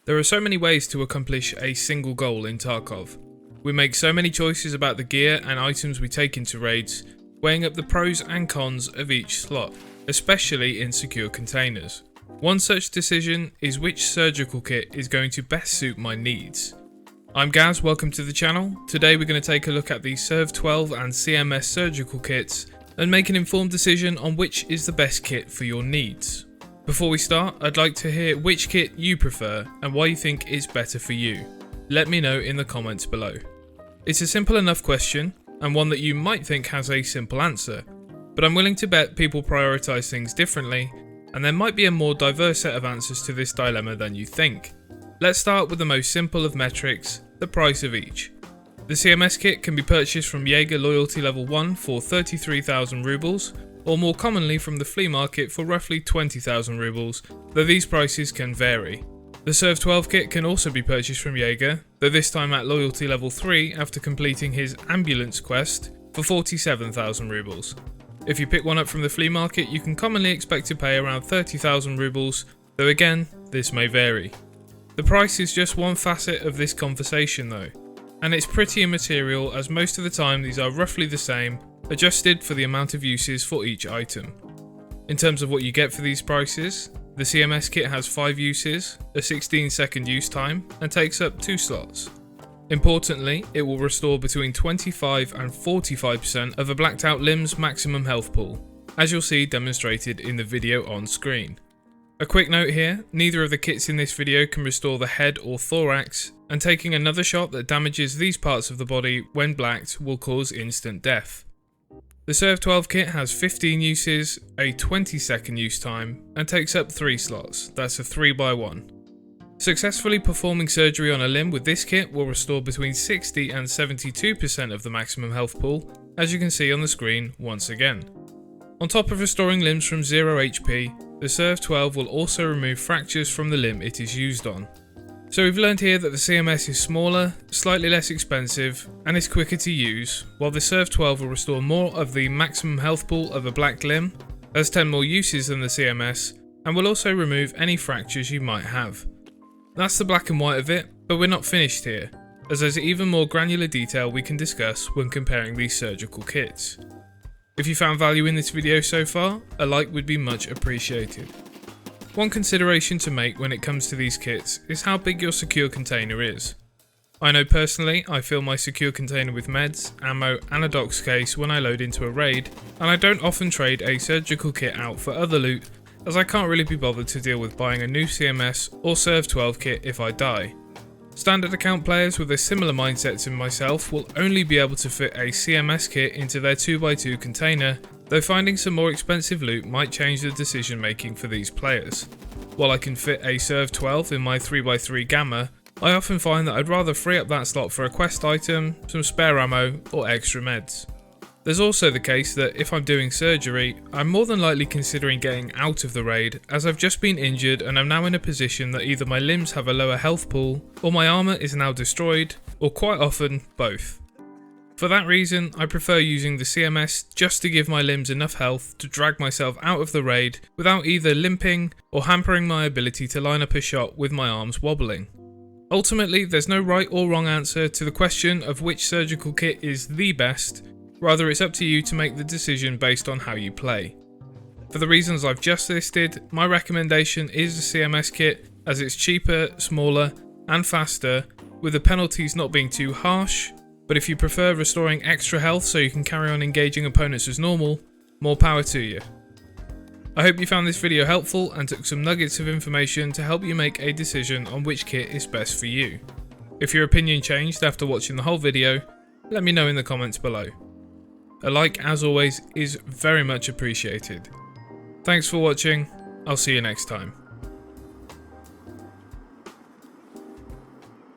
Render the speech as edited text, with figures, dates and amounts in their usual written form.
There are so many ways to accomplish a single goal in Tarkov. We make so many choices about the gear and items we take into raids, weighing up the pros and cons of each slot, especially in secure containers. One such decision is which surgical kit is going to best suit my needs. I'm Gaz, welcome to the channel. Today we're going to take a look at the SURV12 and CMS surgical kits and make an informed decision on which is the best kit for your needs. Before we start, I'd like to hear which kit you prefer and why you think is better for you. Let me know in the comments below. It's a simple enough question, and one that you might think has a simple answer, but I'm willing to bet people prioritise things differently, and there might be a more diverse set of answers to this dilemma than you think. Let's start with the most simple of metrics, the price of each. The CMS kit can be purchased from Jaeger Loyalty Level 1 for 33,000 rubles, or more commonly from the flea market for roughly 20,000 rubles, though these prices can vary. The SURV12 kit can also be purchased from Jaeger, though this time at Loyalty Level 3 after completing his ambulance quest for 47,000 rubles. If you pick one up from the flea market, you can commonly expect to pay around 30,000 rubles, though again, this may vary. The price is just one facet of this conversation though, and it's pretty immaterial as most of the time these are roughly the same, adjusted for the amount of uses for each item. In terms of what you get for these prices, the CMS kit has 5 uses, a 16-second use time, and takes up 2 slots. Importantly, it will restore between 25 and 45% of a blacked out limb's maximum health pool, as you'll see demonstrated in the video on screen. A quick note here, neither of the kits in this video can restore the head or thorax, and taking another shot that damages these parts of the body when blacked will cause instant death. The SURV12 kit has 15 uses, a 20-second use time, and takes up 3 slots, that's a 3x1. Successfully performing surgery on a limb with this kit will restore between 60 and 72% of the maximum health pool, as you can see on the screen once again. On top of restoring limbs from 0 HP, the SURV12 will also remove fractures from the limb it is used on. So we've learned here that the CMS is smaller, slightly less expensive, and is quicker to use, while the SURV12 will restore more of the maximum health pool of a black limb, has 10 more uses than the CMS, and will also remove any fractures you might have. That's the black and white of it, but we're not finished here, as there's even more granular detail we can discuss when comparing these surgical kits. If you found value in this video so far, a like would be much appreciated. One consideration to make when it comes to these kits is how big your secure container is. I know personally I fill my secure container with meds, ammo and a docs case when I load into a raid, and I don't often trade a surgical kit out for other loot as I can't really be bothered to deal with buying a new CMS or SURV12 kit if I die. Standard account players with a similar mindset to myself will only be able to fit a CMS kit into their 2x2 container, though finding some more expensive loot might change the decision making for these players. While I can fit a SURV12 in my 3x3 Gamma, I often find that I'd rather free up that slot for a quest item, some spare ammo or extra meds. There's also the case that if I'm doing surgery, I'm more than likely considering getting out of the raid as I've just been injured and I'm now in a position that either my limbs have a lower health pool or my armour is now destroyed, or quite often both. For that reason, I prefer using the CMS just to give my limbs enough health to drag myself out of the raid without either limping or hampering my ability to line up a shot with my arms wobbling. Ultimately, there's no right or wrong answer to the question of which surgical kit is the best, rather it's up to you to make the decision based on how you play. For the reasons I've just listed, my recommendation is the CMS kit as it's cheaper, smaller and faster, with the penalties not being too harsh. But if you prefer restoring extra health so you can carry on engaging opponents as normal, more power to you. I hope you found this video helpful and took some nuggets of information to help you make a decision on which kit is best for you. If your opinion changed after watching the whole video, let me know in the comments below. A like, as always, is very much appreciated. Thanks for watching, I'll see you next time.